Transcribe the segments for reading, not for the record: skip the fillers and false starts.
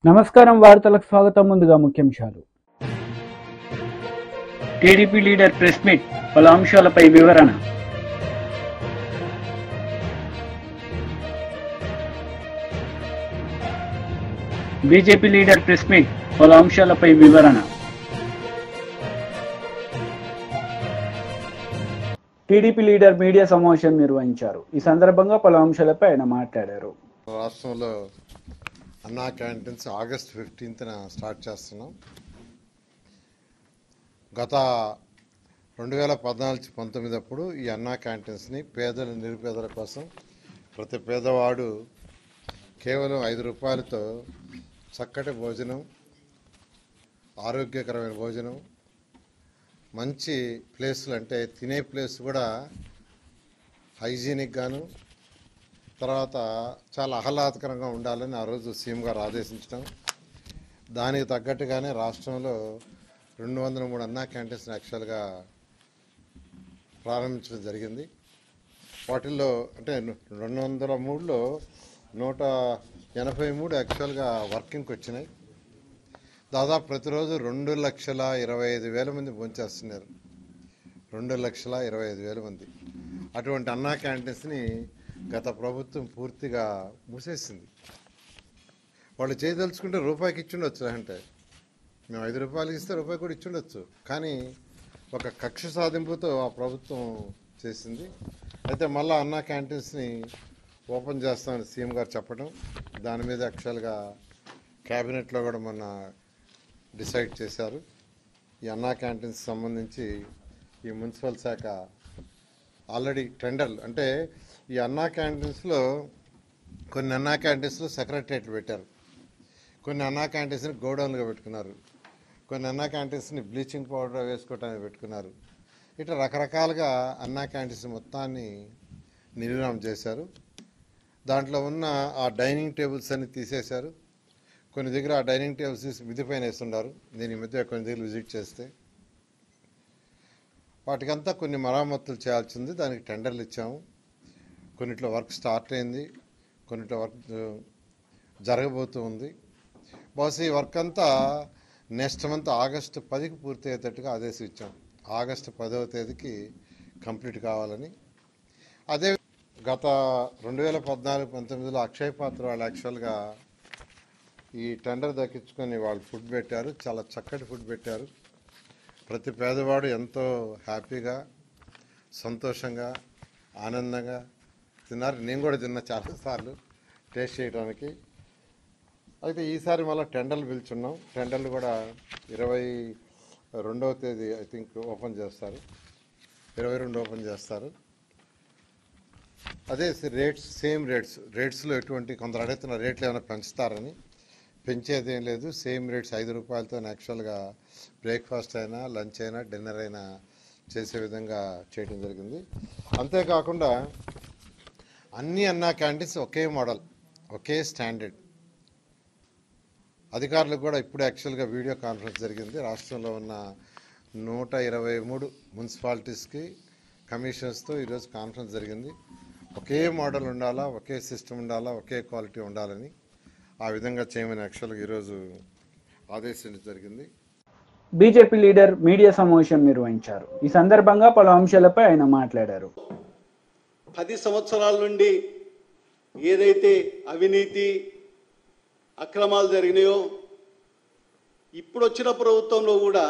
నమస్కారం వార్తలకు స్వాగతం. ముందుగా ముఖ్యాంశాలు. టీడీపీ లీడర్ ప్రెస్ మీట్, పలు అంశాలపై వివరణ. బీజేపీ లీడర్ ప్రెస్ మీట్, పలు అంశాలపై వివరణ. టీడీపీ లీడర్ మీడియా సమావేశం నిర్వహించారు. ఈ సందర్భంగా పలు అంశాలపై ఆయన మాట్లాడారు. రాష్ట్రంలో అన్నా క్యాంటీన్స్ ఆగస్ట్ 15న స్టార్ట్ చేస్తున్నాం. గత 2014-19 అప్పుడు ఈ అన్నా క్యాంటీన్స్ని పేదల నిరుపేదల కోసం ప్రతి పేదవాడు కేవలం 5 రూపాయలతో చక్కటి భోజనం, ఆరోగ్యకరమైన భోజనం, మంచి ప్లేసులు అంటే తినే ప్లేస్ కూడా హైజీనిక్ గాను, తర్వాత చాలా ఆహ్లాదకరంగా ఉండాలని ఆ రోజు సీఎం గారు ఆదేశించడం, దానికి తగ్గట్టుగానే రాష్ట్రంలో 203 అన్నా క్యాంటీన్స్ యాక్చువల్గా ప్రారంభించడం జరిగింది. వాటిల్లో అంటే 203లో 183 యాక్చువల్గా వర్కింగ్కి వచ్చినాయి. దాదాపు ప్రతిరోజు 2,25,000 మంది భోంచేస్తున్నారు. 2,25,000 మంది. అటువంటి అన్నా క్యాంటీన్స్ని గత ప్రభుత్వం పూర్తిగా మూసేసింది. వాళ్ళు చేయదలుచుకుంటే రూపాయికి ఇచ్చుండొచ్చు, అంటే మేము 5 రూపాయలకి ఇస్తే రూపాయి కూడా ఇచ్చుండొచ్చు. కానీ ఒక కక్ష సాధింపుతో ఆ ప్రభుత్వం చేసింది. అయితే మళ్ళీ అన్నా క్యాంటీన్స్ని ఓపెన్ చేస్తామని సీఎం గారు చెప్పడం, దాని మీద యాక్చువల్గా క్యాబినెట్లో కూడా మొన్న డిసైడ్ చేశారు. ఈ అన్నా క్యాంటీన్స్ సంబంధించి ఈ మున్సిపల్ శాఖ ఆల్రెడీ టెండర్లు, అంటే ఈ అన్నా క్యాంటీన్స్లో కొన్ని అన్నా క్యాంటీన్స్లో సెక్రటరియట్లు పెట్టారు, కొన్ని అన్నా క్యాంటీన్స్ని గోడౌన్లుగా పెట్టుకున్నారు, కొన్ని అన్నా క్యాంటీన్స్ని బ్లీచింగ్ పౌడర్ వేసుకోవటానికి పెట్టుకున్నారు. ఇట్లా రకరకాలుగా అన్నా క్యాంటీన్స్ మొత్తాన్ని నిర్వహణ చేశారు. దాంట్లో ఉన్న ఆ డైనింగ్ టేబుల్స్ అన్ని తీసేశారు. కొన్ని దగ్గర ఆ డైనింగ్ టేబుల్స్ తీసి మిద్ది పైన వేస్తున్నారు. నేను ఈ మధ్య కొన్ని దగ్గర విజిట్ చేస్తే వాటికంతా కొన్ని మరామతులు చేయాల్సింది. దానికి టెండర్లు ఇచ్చాము. కొన్నిట్లో వర్క్ స్టార్ట్ అయింది, కొన్నిట్లో వర్క్ జరగబోతూ ఉంది. బహుశా ఈ వర్క్ అంతా నెక్స్ట్ మంత్ ఆగస్టు 10కి పూర్తి అయ్యేటట్టుగా ఆదేశం ఇచ్చాం. ఆగస్టు 10వ తేదీకి కంప్లీట్ కావాలని. అదే గత 2014-19లో అక్షయ్ పాత్ర వాళ్ళు యాక్చువల్గా ఈ టెండర్ దక్కించుకొని వాళ్ళు ఫుడ్ పెట్టారు. చాలా చక్కటి ఫుడ్ పెట్టారు. ప్రతి పేదవాడు ఎంతో హ్యాపీగా, సంతోషంగా, ఆనందంగా తిన్నారు. నేను కూడా తిన్నా చాలాసార్లు టేస్ట్ చేయడానికి. అయితే ఈసారి మళ్ళీ టెండర్లు పిలుచున్నాం. టెండర్లు కూడా 22వ తేదీ ఐ థింక్ ఓపెన్ చేస్తారు, 22 ఓపెన్ చేస్తారు. అదే రేట్స్ సేమ్ రేట్స్లో ఎటువంటి కొందరు అడుగుతున్న రేట్లు ఏమైనా పెంచుతారని. పెంచేది ఏం లేదు, సేమ్ రేట్స్ 5 రూపాయలతో యాక్చువల్గా బ్రేక్ఫాస్ట్ అయినా, లంచ్ అయినా, డిన్నర్ అయినా చేసే విధంగా చేయడం జరిగింది. అంతేకాకుండా అన్ని అన్నా క్యాంటీన్స్ ఒకే మోడల్, ఒకే స్టాండర్డ్. అధికారులకు కూడా ఇప్పుడు యాక్చువల్గా వీడియో కాన్ఫరెన్స్ జరిగింది. రాష్ట్రంలో ఉన్న 123 మున్సిపాలిటీస్కి కమిషనర్స్తో ఈరోజు కాన్ఫరెన్స్ జరిగింది. ఒకే మోడల్ ఉండాలా, ఒకే సిస్టమ్ ఉండాలా, ఒకే క్వాలిటీ ఉండాలని ఆ విధంగా చేయమని యాక్చువల్గా ఈరోజు ఆదేశించడం జరిగింది. బీజేపీ లీడర్ మీడియా సమావేశం నిర్వహించారు. ఈ సందర్భంగా పలు అంశాలపై ఆయన మాట్లాడారు. 10 సంవత్సరాల నుండి ఏదైతే అవినీతి అక్రమాలు జరిగినాయో, ఇప్పుడు వచ్చిన ప్రభుత్వంలో కూడా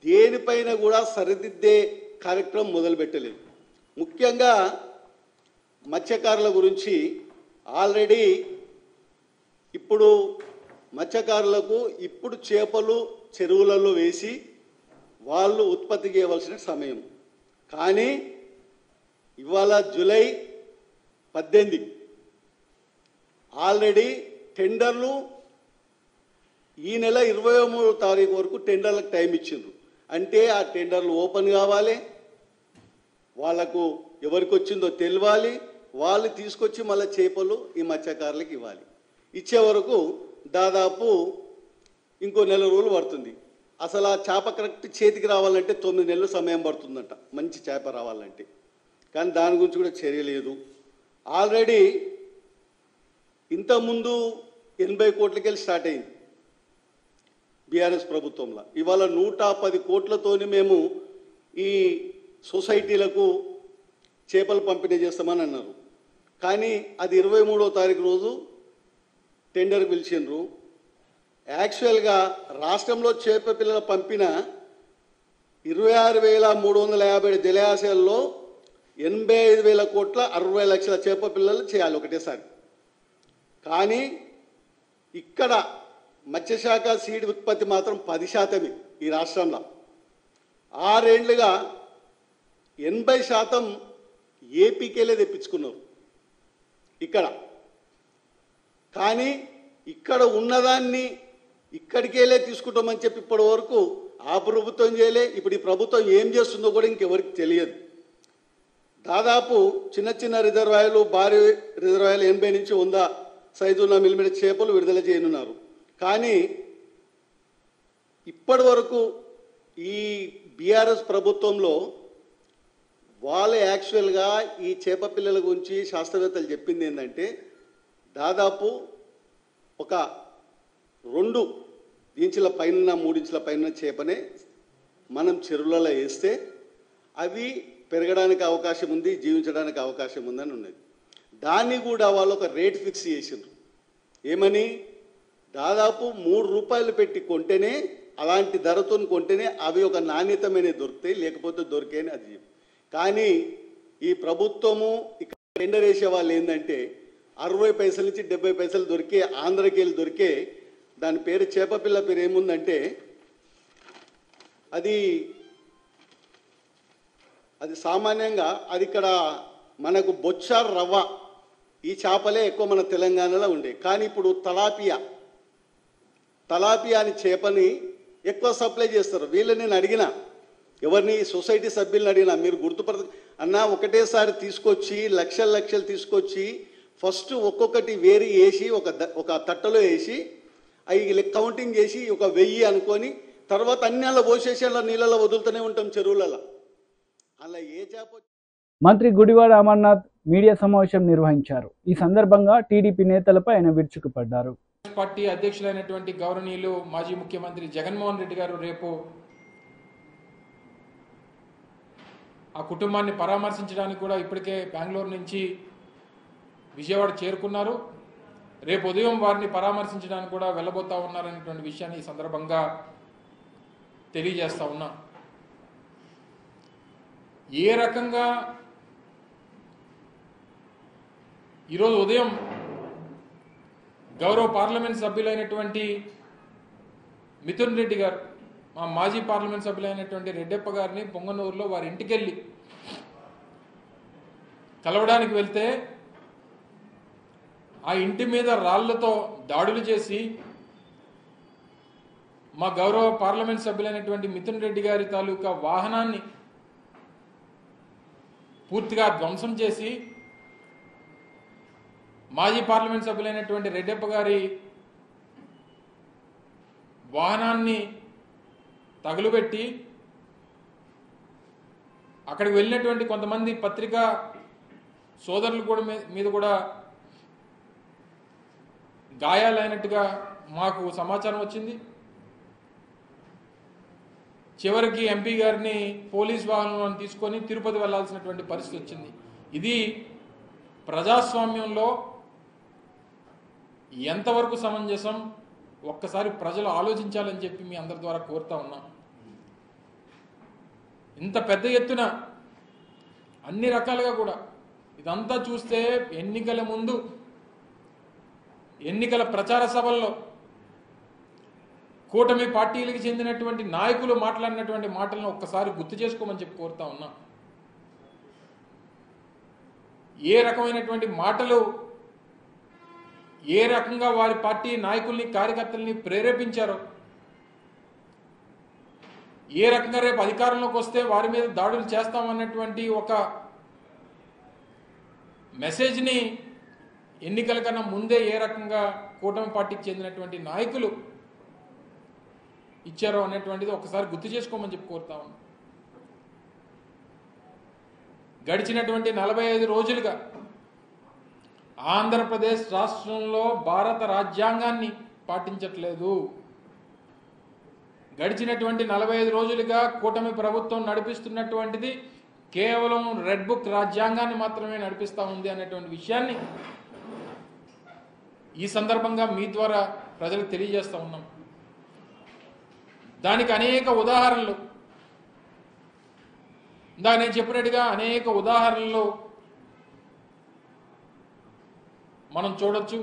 దేనిపైన కూడా సరిదిద్దే కార్యక్రమం మొదలుపెట్టలేదు. ముఖ్యంగా మత్స్యకారుల గురించి ఆల్రెడీ ఇప్పుడు మత్స్యకారులకు ఇప్పుడు చేపలు చెరువులలో వేసి వాళ్ళు ఉత్పత్తి చేయవలసిన సమయం. కానీ ఇవాళ జూలై 18 ఆల్రెడీ టెండర్లు ఈ నెల 23వ తారీఖు వరకు టెండర్లకు టైం ఇచ్చిండ్రు. అంటే ఆ టెండర్లు ఓపెన్ కావాలి, వాళ్లకు ఎవరికి వచ్చిందో తెలియాలి, వాళ్ళు తీసుకొచ్చి మళ్ళీ చేపలు ఈ మత్స్యకారులకు ఇవ్వాలి. ఇచ్చే వరకు దాదాపు ఇంకో నెల రోజులు పడుతుంది. అసలు ఆ చేప కరెక్ట్ చేతికి రావాలంటే 9 నెలలు సమయం పడుతుందంట, మంచి చేప రావాలంటే. కానీ దాని గురించి కూడా చర్య లేదు. ఆల్రెడీ ఇంతకుముందు 80 కోట్లకెళ్ళి స్టార్ట్ అయింది బీఆర్ఎస్ ప్రభుత్వంలో. ఇవాళ 110 కోట్లతోని మేము ఈ సొసైటీలకు చేపలు పంపిణీ చేస్తామని అన్నారు. కానీ అది 23వ తారీఖు రోజు టెండర్ పిలిచిండ్రు. యాక్చువల్గా రాష్ట్రంలో చేప పిల్లలు పంపిన 26,357 జలాశయాల్లో 85,000 కోట్ల 60 లక్షల చేప పిల్లలు చేయాలి ఒకటేసారి. కానీ ఇక్కడ మత్స్యశాఖ సీడ్ ఉత్పత్తి మాత్రం 10% ఈ రాష్ట్రంలో. 6 ఏళ్లుగా 80% ఏపీకెళ్ళే తెప్పించుకున్నారు ఇక్కడ. కానీ ఇక్కడ ఉన్నదాన్ని ఇక్కడికెళ్ళే తీసుకుంటామని చెప్పి ఇప్పటి వరకు ఆ ప్రభుత్వం చేయలే. ఇప్పుడు ఈ ప్రభుత్వం ఏం చేస్తుందో కూడా ఇంకెవరికి తెలియదు. దాదాపు చిన్న చిన్న రిజర్వాయర్లు, భారీ రిజర్వాయర్లు 80 నుంచి 100 సైజు ఉన్న మిల్లిమీటర్ చేపలు విడుదల చేయనున్నారు. కానీ ఇప్పటి వరకు ఈ బీఆర్ఎస్ ప్రభుత్వంలో వాళ్ళు యాక్చువల్గా ఈ చేప పిల్లల గురించి శాస్త్రవేత్తలు చెప్పింది ఏంటంటే దాదాపు ఒక 2 ఇంచుల పైన 3 ఇంచుల పైన చేపనే మనం చెరువులలో వేస్తే అవి పెరగడానికి అవకాశం ఉంది, జీవించడానికి అవకాశం ఉందని ఉన్నది. దాన్ని కూడా వాళ్ళు ఒక రేట్ ఫిక్స్ చేసిండ్రు. ఏమని? దాదాపు 3 రూపాయలు పెట్టి కొంటేనే, అలాంటి ధరతో కొంటేనే అవి ఒక నాణ్యతమైన దొరుకుతాయి, లేకపోతే దొరికేని అది. కానీ ఈ ప్రభుత్వము ఇక్కడ టెండర్ వేసే వాళ్ళు ఏంటంటే 60 పైసల నుంచి 70 పైసలు దొరికే, ఆంధ్రకి వెళ్ళి దొరికే దాని పేరు చేపపిల్ల పేరు ఏముందంటే అది సామాన్యంగా అది ఇక్కడ మనకు బొచ్చార్ రవ్వ ఈ చేపలే ఎక్కువ మన తెలంగాణలో ఉండే. కానీ ఇప్పుడు తలాపియా అని చేపని ఎక్కువ సప్లై చేస్తారు. వీళ్ళు నేను అడిగిన ఎవరిని, సొసైటీ సభ్యులను అడిగినా, మీరు అన్నా ఒకటేసారి తీసుకొచ్చి లక్షలు తీసుకొచ్చి ఫస్ట్ ఒక్కొక్కటి వేరి వేసి ఒక తట్టలో వేసి అవి కౌంటింగ్ చేసి ఒక 1000 అనుకొని తర్వాత అన్ని అలా పోసేసి అలా నీళ్ళలో వదులుతూనే ఉంటాం చెరువులలో. అలా ఏ చేప. మంత్రి గుడివాడ అమర్నాథ్ మీడియా సమావేశం నిర్వహించారు. ఈ సందర్భంగా టీడీపీ నేతలపై ఆయన విరుచుకుపడ్డారు. పార్టీ అధ్యక్షులైనటువంటి గౌరవనీయులు మాజీ ముఖ్యమంత్రి జగన్మోహన్ రెడ్డి గారు రేపు ఆ కుటుంబాన్ని పరామర్శించడానికి కూడా ఇప్పటికే బెంగళూరు నుంచి విజయవాడ చేరుకున్నారు. రేపు ఉదయం వారిని పరామర్శించడానికి కూడా వెళ్ళబోతా ఉన్నారనేటువంటి విషయాన్ని ఈ సందర్భంగా తెలియజేస్తా ఉన్నా. ఏ రకంగా ఈరోజు ఉదయం గౌరవ పార్లమెంట్ సభ్యులైనటువంటి మిథున్ రెడ్డి గారు, మా మాజీ పార్లమెంట్ సభ్యులైనటువంటి రెడ్డప్ప గారిని పొంగనూరులో వారి ఇంటికి వెళ్ళి కలవడానికి వెళ్తే ఆ ఇంటి మీద రాళ్లతో దాడులు చేసి మా గౌరవ పార్లమెంట్ సభ్యులైనటువంటి మిథున్ రెడ్డి గారి తాలూకా వాహనాన్ని పూర్తిగా ధ్వంసం చేసి మాజీ పార్లమెంట్ సభ్యులైనటువంటి రెడ్డప్ప గారి వాహనాన్ని తగులుబెట్టి అక్కడికి వెళ్ళినటువంటి కొంతమంది పత్రికా సోదరులు కూడా మీద కూడా గాయాలైనట్టుగా మాకు సమాచారం వచ్చింది. చివరికి ఎంపీ గారిని పోలీస్ వాహనంలో తీసుకొని తిరుపతి వెళ్లాల్సినటువంటి పరిస్థితి వచ్చింది. ఇది ప్రజాస్వామ్యంలో ఎంతవరకు సమంజసం ఒక్కసారి ప్రజలు ఆలోచించాలని చెప్పి మీ అందరి ద్వారా కోరుతా ఉన్నాం. ఇంత పెద్ద ఎత్తున అన్ని రకాలుగా కూడా ఇదంతా చూస్తే ఎన్నికల ముందు ఎన్నికల ప్రచార సభల్లో కూటమి పార్టీలకు చెందినటువంటి నాయకులు మాట్లాడినటువంటి మాటలను ఒక్కసారి గుర్తు చేసుకోమని చెప్పి కోరుతా ఉన్నా. ఏ రకమైనటువంటి మాటలు, ఏ రకంగా వారి పార్టీ నాయకుల్ని కార్యకర్తల్ని ప్రేరేపించారో, ఏ రకంగా రేపు అధికారంలోకి వస్తే వారి మీద దాడులు చేస్తామన్నటువంటి ఒక మెసేజ్ని ఎన్నికల కన్నా ముందే ఏ రకంగా కూటమి పార్టీకి చెందినటువంటి నాయకులు ఇచ్చారో అనేటువంటిది ఒకసారి గుర్తు చేసుకోమని చెప్పి కోరుతా ఉన్నాం. గడిచినటువంటి 45 రోజులుగా ఆంధ్రప్రదేశ్ రాష్ట్రంలో భారత రాజ్యాంగాన్ని పాటించట్లేదు. గడిచినటువంటి 45 రోజులుగా కూటమి ప్రభుత్వం నడిపిస్తున్నటువంటిది కేవలం రెడ్ బుక్ రాజ్యాంగాన్ని మాత్రమే నడిపిస్తూ ఉంది అనేటువంటి విషయాన్ని ఈ సందర్భంగా మీ ద్వారా ప్రజలకు తెలియజేస్తూ ఉన్నాం. దానికి అనేక ఉదాహరణలు, ఇందాక నేను చెప్పినట్టుగా అనేక ఉదాహరణలు మనం చూడొచ్చు.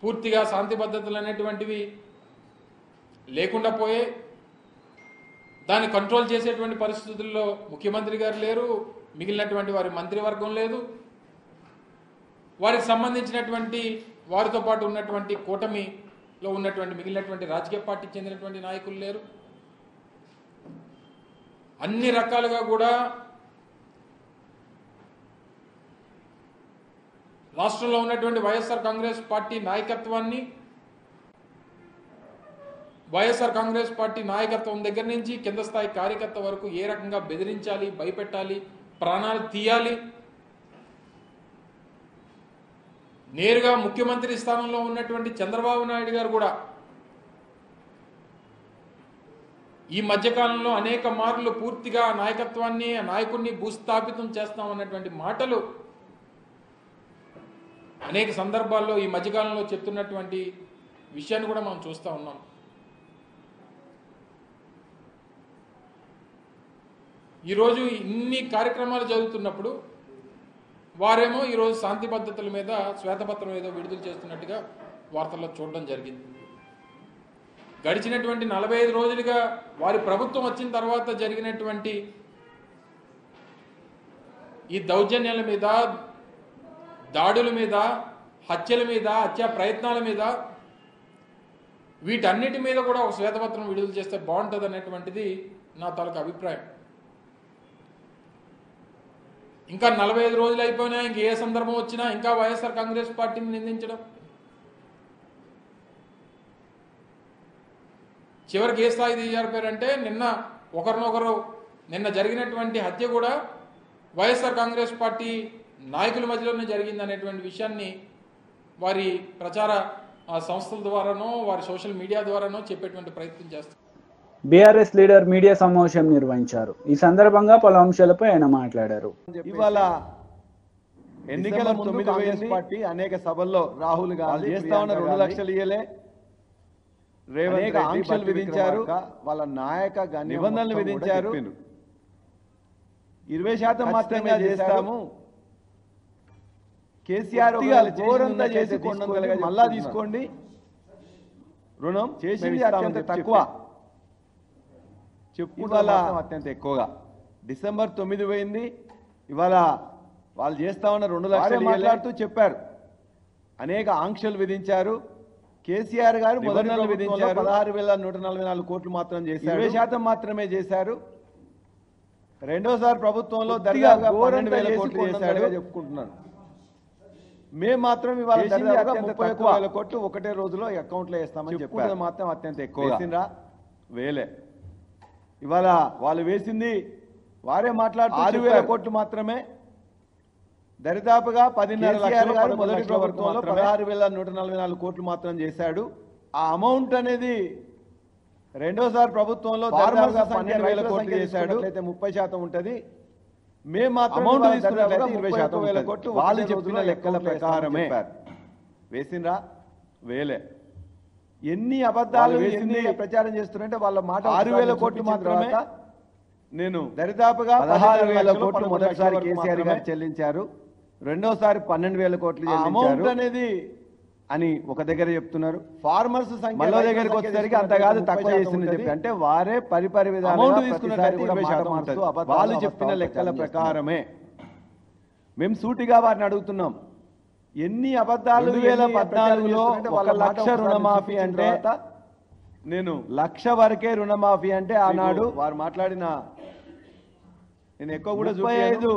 పూర్తిగా శాంతి భద్రతలు అనేటువంటివి లేకుండా పోయే, దాన్ని కంట్రోల్ చేసేటువంటి పరిస్థితుల్లో ముఖ్యమంత్రి గారు లేరు, మిగిలినటువంటి వారి మంత్రివర్గం లేదు, వారికి సంబంధించినటువంటి వారితో పాటు ఉన్నటువంటి కూటమిలో ఉన్నటువంటి మిగిలినటువంటి రాజకీయ పార్టీకి చెందినటువంటి నాయకులు లేరు. అన్ని రకాలుగా కూడా రాష్ట్రంలో ఉన్నటువంటి వైఎస్ఆర్ కాంగ్రెస్ పార్టీ నాయకత్వాన్ని, వైఎస్ఆర్ కాంగ్రెస్ పార్టీ నాయకత్వం దగ్గర నుంచి కింద స్థాయి కార్యకర్త వరకు ఏ రకంగా బెదిరించాలి, భయపెట్టాలి, ప్రాణాలు తీయాలి, నేరుగా ముఖ్యమంత్రి స్థానంలో ఉన్నటువంటి చంద్రబాబు నాయుడు గారు కూడా ఈ మధ్యకాలంలో అనేక మార్లు పూర్తిగా నాయకత్వాన్ని, నాయకుడిని భూస్థాపితం చేస్తామన్నటువంటి మాటలు అనేక సందర్భాల్లో ఈ మధ్యకాలంలో చెప్తున్నటువంటి విషయాన్ని కూడా మనం చూస్తూ ఉన్నాం. ఈరోజు ఇన్ని కార్యక్రమాలు జరుగుతున్నప్పుడు వారేమో ఈరోజు శాంతి భద్రతల మీద శ్వేతపత్రం ఏదో విడుదల చేస్తున్నట్టుగా వార్తల్లో చూడడం జరిగింది. గడిచినటువంటి 45 రోజులుగా వారి ప్రభుత్వం వచ్చిన తర్వాత జరిగినటువంటి ఈ దౌర్జన్యాల మీద, దాడుల మీద, హత్యల మీద, హత్యా ప్రయత్నాల మీద, వీటన్నిటి మీద కూడా ఒక శ్వేతపత్రం విడుదల చేస్తే బాగుంటుంది అనేటువంటిది నా తాలూకు అభిప్రాయం. ఇంకా 45 రోజులు అయిపోయినా ఇంక ఏ సందర్భం వచ్చినా ఇంకా వైఎస్ఆర్ కాంగ్రెస్ పార్టీని నిందించడం, చివరికి ఏ స్థాయి దిగజారిపోయారంటే నిన్న జరిగినటువంటి హత్య కూడా వైఎస్ఆర్ కాంగ్రెస్ పార్టీ నాయకుల మధ్యలోనే జరిగింది అనేటువంటి విషయాన్ని వారి ప్రచార సంస్థల ద్వారానో వారి సోషల్ మీడియా ద్వారానో చెప్పేటువంటి ప్రయత్నం చేస్తారు. బీఆర్ఎస్ లీడర్ మీడియా సమావేశం నిర్వహించారు. ఈ సందర్భంగా పలు అంశాలపై ఆయన మాట్లాడారు. ఇవాళ ఎన్నికల ముందు కాంగ్రెస్ పార్టీ అనేక సభల్లో రాహుల్ గాంధీ చేస్తా ఉన్న 2 లక్షలు ఇయ్యలే, రేవంత్ ఆంక్షలు విధించారు, వాళ్ళ నాయక నిబంధనలు విధించారు, 20% మాత్రమే చేస్తాము, కేసీఆర్ ఘోరంగా చేసి మళ్ళా తీసుకోండి, రుణం చేసింది అత్యంత తక్కువ చెప్పుకోవాల అత్యంత ఎక్కువగా. డిసెంబర్ 9 పోయింది, ఇవాళ వాళ్ళు చేస్తా ఉన్న 2 లక్షలు మాట్లాడుతూ చెప్పారు, అనేక ఆంక్షలు విధించారు, కేసీఆర్ గారు నిబంధనలు విధించారు, 16,144 కోట్లు మాత్రం చేశారు, 20% మాత్రమే చేశారు, రెండోసారి ప్రభుత్వంలో దర్యాగా 12,000 కోట్లు చేశాడు చెప్పుకుంటున్నాను. మేము మాత్రం ఇవాళ 30,000 కోట్లు ఒకటే రోజులో అకౌంట్లో వేస్తామని చెప్పారు, మాత్రం అత్యంత ఎక్కువ వేసిండ్రా, వేలే. ఇవాళ వాళ్ళు వేసింది వారే మాట్లాడుతూ 6,000 కోట్లు మాత్రమే, దరిదాపుగా 10,500 లక్షలు గారు మొదటి ప్రభుత్వంలో 16,144 కోట్లు మాత్రం చేశాడు. ఆ అమౌంట్ అనేది రెండోసారి ప్రభుత్వంలో 12,000 కోట్లు చేశాడు, అయితే 30% ఉంటుంది. మేము మాత్రం అమౌంట్ తీసుకున్నట్లయితే 20,000 కోట్లు వాళ్ళు చెప్పిన లెక్కల ప్రకారమే వేసిండ్రా, వేలే. ఎన్ని అబద్ధాలు వేసింది ప్రచారం చేస్తున్నారంటే వాళ్ళ మాట 6,000 కోట్లు మాత్రమే. నేను దరిదాపుగా 16,000 కోట్లు మొదటిసారి కేసీఆర్ గారు చెల్లించారు, రెండోసారి 12,000 కోట్లు అమౌంట్ అనేది అని ఒక దగ్గర చెప్తున్నారు. ఫార్మర్స్ సంఖ్య దగ్గరికి వచ్చేసరికి అంత కాదు, తక్కువ చేసింది చెప్పి, అంటే వారే పరిపరి విధాలు తీసుకున్నట్టు వాళ్ళు చెప్పిన లెక్కల ప్రకారమే. మేము సూటిగా వారిని అడుగుతున్నాం, ఎన్ని అబద్ధాలు 2014లో 1 లక్ష రుణమాఫీ అంటే, నేను 1,00,000 వరకే రుణమాఫీ అంటే ఆనాడు వారు మాట్లాడిన, నేను ఎక్కువ కూడా 35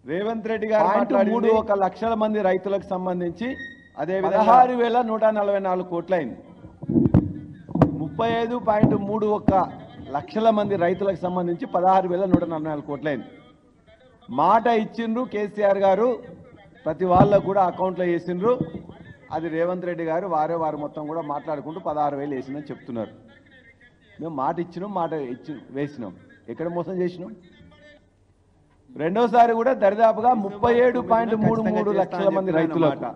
రేవంత్ రెడ్డి గారు మాట్లాడి 1 లక్షల మంది రైతులకు సంబంధించి అదే 16,144 కోట్లు అయింది. 35.31 లక్షల మంది రైతులకు సంబంధించి 16,144 కోట్లు అయింది. మాట ఇచ్చిండ్రు కేసీఆర్ గారు, ప్రతి వాళ్ళకు కూడా అకౌంట్లో వేసిండ్రు. అది రేవంత్ రెడ్డి గారు వారు మొత్తం కూడా మాట్లాడుకుంటూ 16,000 వేసిందని చెప్తున్నారు. మేము మాట ఇచ్చినాం, వేసినాం. ఎక్కడ మోసం చేసినాం? రెండోసారి కూడా దరిదాపుగా 37.33 లక్షల మంది రైతులకు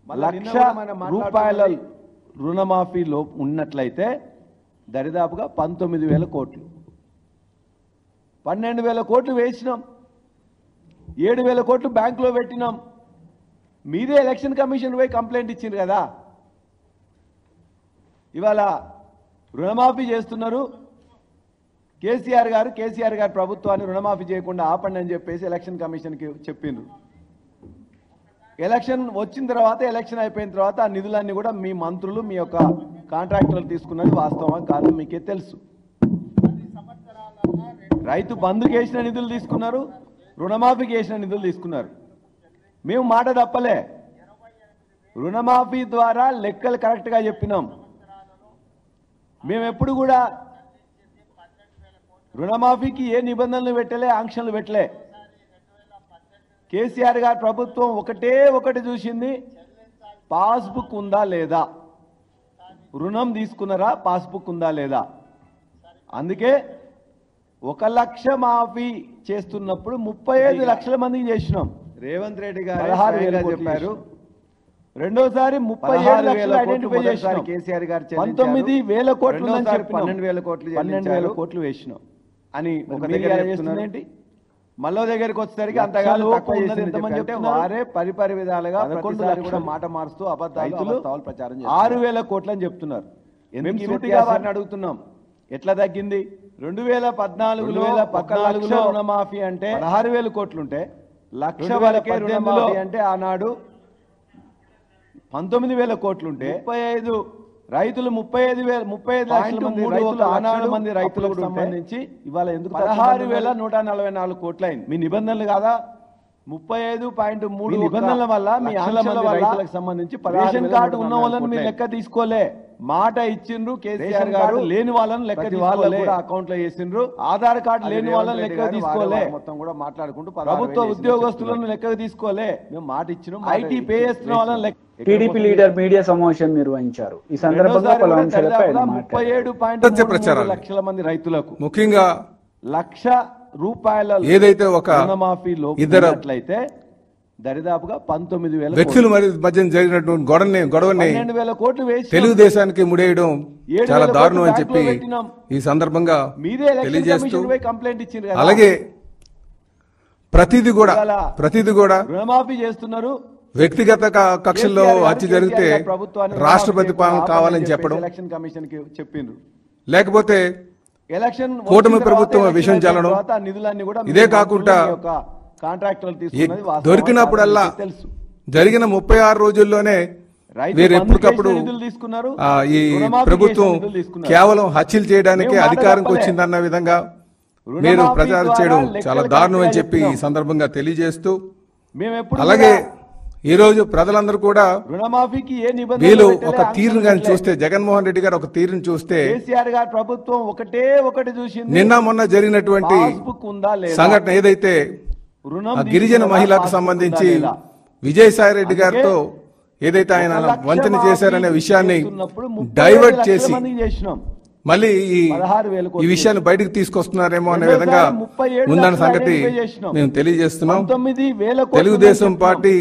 ₹1,00,000 రుణమాఫీలో ఉన్నట్లయితే దరిదాపుగా 19,000 కోట్లు, 12,000 కోట్లు వేసినాం, 7,000 కోట్లు బ్యాంకులో పెట్టినాం. మీరే ఎలక్షన్ కమిషన్ పోయి కంప్లైంట్ ఇచ్చిండ్రు కదా. ఇవాళ రుణమాఫీ చేస్తున్నారు. కేసీఆర్ గారు ప్రభుత్వాన్ని రుణమాఫీ చేయకుండా ఆపండి అని చెప్పేసి ఎలక్షన్ కమిషన్కి చెప్పిండ్రు. ఎలక్షన్ వచ్చిన తర్వాత, ఎలక్షన్ అయిపోయిన తర్వాత ఆ నిధులన్నీ కూడా మీ మంత్రులు, మీ యొక్క కాంట్రాక్టర్లు తీసుకున్నది వాస్తవం కాదు మీకే తెలుసు. రైతు బంధుకి వేసిన నిధులు తీసుకున్నారు, రుణమాఫీకి వేసిన నిధులు తీసుకున్నారు. మేము మాట తప్పలే. రుణమాఫీ ద్వారా లెక్కలు కరెక్ట్గా చెప్పినాం. మేము ఎప్పుడు కూడా రుణమాఫీకి ఏ నిబంధనలు పెట్టలే, ఆంక్షలు పెట్టలే. కేసీఆర్ గారి ప్రభుత్వం ఒకటి చూసింది, పాస్బుక్ ఉందా లేదా, రుణం తీసుకున్నారా, పాస్బుక్ ఉందా లేదా. అందుకే 1 లక్ష మాఫీ చేస్తున్నప్పుడు 35 లక్షల మందికి చేసినాం. రేవంత్ రెడ్డి గారు 16,000 చెప్పారు. రెండోసారి 37,000 ఐడెంటిఫై చేసినాం. కేసీఆర్ గారు 19,000 కోట్లు, 12,000 కోట్లు వేసినాం అని ఒక దగ్గర చేస్తుందేంటి. మళ్ళీ దగ్గరికి వచ్చేసరికి అంతగానో వారే పరిపరి విధాలుగా కూడా మాట మారుస్తూ అబద్ధాలు ప్రచారం 6,000 కోట్లు అని చెప్తున్నారు. వారిని అడుగుతున్నాం, ఎట్లా తగ్గింది? 2014లో రుణమాఫీ అంటే 16,000 కోట్లుంటే, లక్ష వరకే రుణమాఫీ అంటే ఆనాడు 19,000 కోట్లుంటే 35 రైతులు 35 లక్షల మంది రైతులు ఆనాడు మంది రైతులకు సంబంధించి ఇవాళ ఎందుకు 16,144 కోట్లు అయింది. మీ నిబంధనలు కాదా? 35.3 నిబంధనల వల్ల మీ ఆంక్షల వల్ల రైతులకు సంబంధించి రేషన్ కార్డు ఉన్న వాళ్ళని మీరు లెక్క తీసుకోలే. మాట ఇచ్చిండ్రు కేసీఆర్ గారు, లేని వాళ్ళని లెక్క తీసుకోలే, అకౌంట్ లో వేసిండ్రు. ఆధార్ కార్డు లేని వాళ్ళని లెక్క తీసుకోలే. మొత్తం కూడా మాట్లాడుకుంటూ ప్రభుత్వ ఉద్యోగస్తులను లెక్క తీసుకోలే. మేము మాట ఇచ్చినాం. ఐటీ పే చేస్తున్న వాళ్ళని లెక్క. టీడీపీ లీడర్ మీడియా సమావేశం నిర్వహించారు. ఈ సందర్భంగా పలు అంశాలపై 37.3 లక్షల మంది రైతులకు ముఖ్యంగా ₹1,00,000 ఏదైతే ఒక రుణమాఫీలో ఇద్దరట్లయితే దరిదాపుగా 19,000 వ్యక్తుల మధ్య జరిగినటువంటి గొడవని 12,000 కోట్లు వేసి తెలుగుదేశానికి ముడేయడం చాలా దారుణం అని చెప్పి ఈ సందర్భంగా తెలియజేస్తూ, కంప్లైంట్ ఇచ్చింది. అలాగే ప్రతిదీ కూడా రుణమాఫీ చేస్తున్నారు. వ్యక్తిగత కక్షల్లో హత్య జరిగితే రాష్ట్రపతి పాలన కావాలని చెప్పడం, ఎలక్షన్ కమిషన్ కి చెప్పిండ్రు. లేకపోతే ఎలక్షన్ కూటమి ప్రభుత్వం విషయం చల్లడం. ఇదే కాకుండా దొరికినప్పుడల్లా జరిగిన 36 రోజుల్లోనే వీరు ఎప్పటికప్పుడు ఈ ప్రభుత్వం కేవలం హత్యలు చేయడానికి అధికారంకి వచ్చిందన్న విధంగా మీరు ప్రచారం చేయడం చాలా దారుణం అని చెప్పి ఈ సందర్భంగా తెలియజేస్తూ, అలాగే ఈ రోజు ప్రజలందరూ కూడా వీళ్ళు ఒక తీరును కానీ చూస్తే, జగన్మోహన్ రెడ్డి గారు ఒక తీరును చూస్తే, కేసీఆర్ గారి ప్రభుత్వం ఒకటి చూసింది. నిన్న మొన్న జరిగినటువంటి సంఘటన ఏదైతే గిరిజన మహిళకు సంబంధించి విజయసాయి రెడ్డి గారితో ఏదైతే ఆయన వంచన చేశారనే విషయాన్ని డైవర్ట్ చేసి మళ్ళీ ఈ విషయాన్ని బయటకు తీసుకొస్తున్నారేమో అనే విధంగా ఉందన్న సంగతి మేము తెలియజేస్తున్నాం. తెలుగుదేశం పార్టీ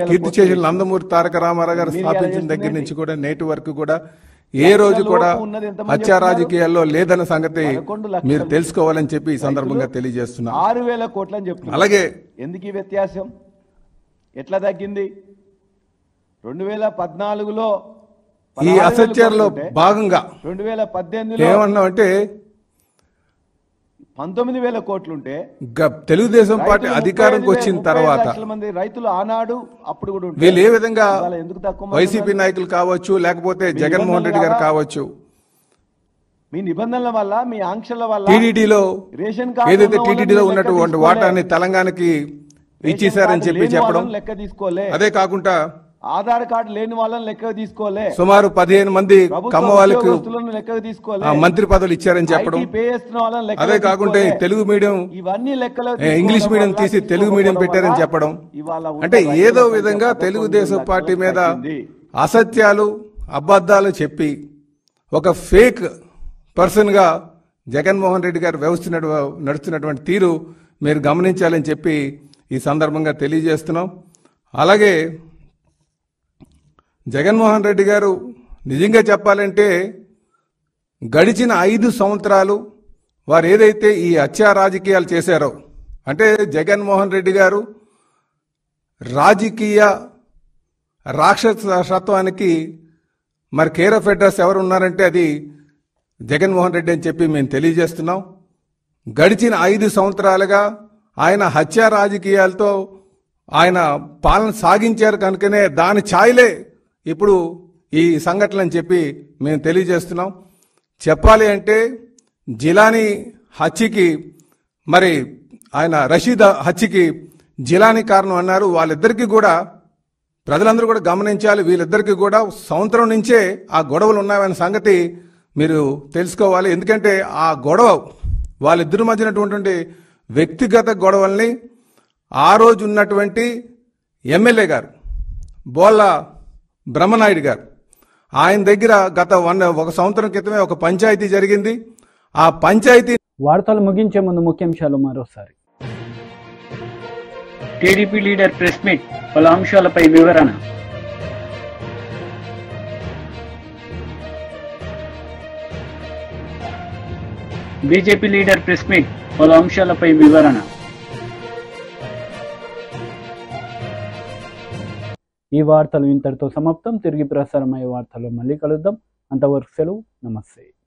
కీర్తి చేసిన నందమూరి తారక రామారావు గారు స్థాపించిన దగ్గర నుంచి కూడా నేటి వరకు కూడా ఏ రోజు కూడా హత్యా రాజకీయాల్లో లేదన్న సంగతి మీరు తెలుసుకోవాలని చెప్పి ఈ సందర్భంగా తెలియజేస్తున్నాం. 6,000 కోట్లు అని చెప్తున్నారు. అలాగే ఎందుకు ఈ వ్యత్యాసం, ఎట్లా తగ్గింది? 2014లో ఈ అసత్యాల్లో భాగంగా 2018లో ఏమన్నామంటే 19,000 కోట్లుంటే తెలుగుదేశం పార్టీ అధికారంకి వచ్చిన తర్వాత రైతులు ఆనాడు అప్పుడు కూడా వీళ్ళు ఏ విధంగా వైసీపీ నాయకులు కావచ్చు, లేకపోతే జగన్మోహన్ రెడ్డి గారు కావచ్చు, మీ నిబంధనల వల్ల, మీ ఆంక్షల వల్ల టీడీడీలో ఏదైతే టీడీడీలో ఉన్నటువంటి వాటాన్ని తెలంగాణకి ఇచ్చేశారని చెప్పి చెప్పడం. లెక్క తీసుకోలే. అదే కాకుండా ఆధార్ కార్డు లేని వాళ్ళని లెక్కకు తీసుకోలే, సుమారు 15 మంది కమ్మ వాళ్ళకు లెక్కకు తీసుకోలే, మంత్రి పదవులు ఇచ్చారని చెప్పడం. పే చేస్తున్న వాళ్ళని లెక్క అదే కాకుండా తెలుగు మీడియం ఇవన్నీ లెక్కలు ఇంగ్లీష్ మీడియం తీసి తెలుగు మీడియం పెట్టారని చెప్పడం. అంటే ఏదో విధంగా తెలుగుదేశం పార్టీ మీద అసత్యాలు అబద్ధాలు చెప్పి ఒక ఫేక్ పర్సన్ గా జగన్మోహన్ రెడ్డి గారు నడుస్తున్నటువంటి తీరు మీరు గమనించాలని చెప్పి ఈ సందర్భంగా తెలియజేస్తున్నాం. అలాగే జగన్మోహన్ రెడ్డి గారు నిజంగా చెప్పాలంటే గడిచిన 5 సంవత్సరాలు వారు ఏదైతే ఈ హత్యా రాజకీయాలు చేశారో, అంటే జగన్మోహన్ రెడ్డి గారు రాజకీయ రాక్షసత్వానికి మరి కేర్ ఆఫ్ అడ్రస్ ఎవరు ఉన్నారంటే అది జగన్మోహన్ రెడ్డి అని చెప్పి మేము తెలియజేస్తున్నాం. గడిచిన 5 సంవత్సరాలుగా ఆయన హత్యా రాజకీయాలతో ఆయన పాలన సాగించారు కనుకనే దాని ఛాయలే ఇప్పుడు ఈ సంఘటన అని చెప్పి మేము తెలియజేస్తున్నాం. చెప్పాలి అంటే జిలానీ హత్యకి మరి ఆయన రషీద్ హత్యకి జిలానీ కారణం అన్నారు. వాళ్ళిద్దరికీ కూడా ప్రజలందరూ కూడా గమనించాలి. వీళ్ళిద్దరికీ కూడా సంవత్సరం నుంచే ఆ గొడవలు ఉన్నాయనే సంగతి మీరు తెలుసుకోవాలి. ఎందుకంటే ఆ గొడవ వాళ్ళిద్దరి మధ్యనటువంటి వ్యక్తిగత గొడవల్ని ఆ రోజు ఉన్నటువంటి ఎమ్మెల్యే గారు బోళ్ళ బ్రహ్మనాయుడు గారు ఆయన దగ్గర గత 1 సంవత్సరం క్రితమే ఒక పంచాయతీ జరిగింది. ఆ పంచాయతీ వార్తలు ముగించే ముందు ముఖ్యాంశాలు మరోసారి. టీడీపీ లీడర్ ప్రెస్ మీట్, పలు అంశాలపై వివరణ. బీజేపీ లీడర్ ప్రెస్ మీట్, పలు అంశాలపై వివరణ. ఈ వార్తలు ఇంతటితో సమాప్తం. తిరిగి ప్రసారమయ్యే వార్తల్లో మళ్ళీ కలుద్దాం. అంతవరకు సెలవు. నమస్తే.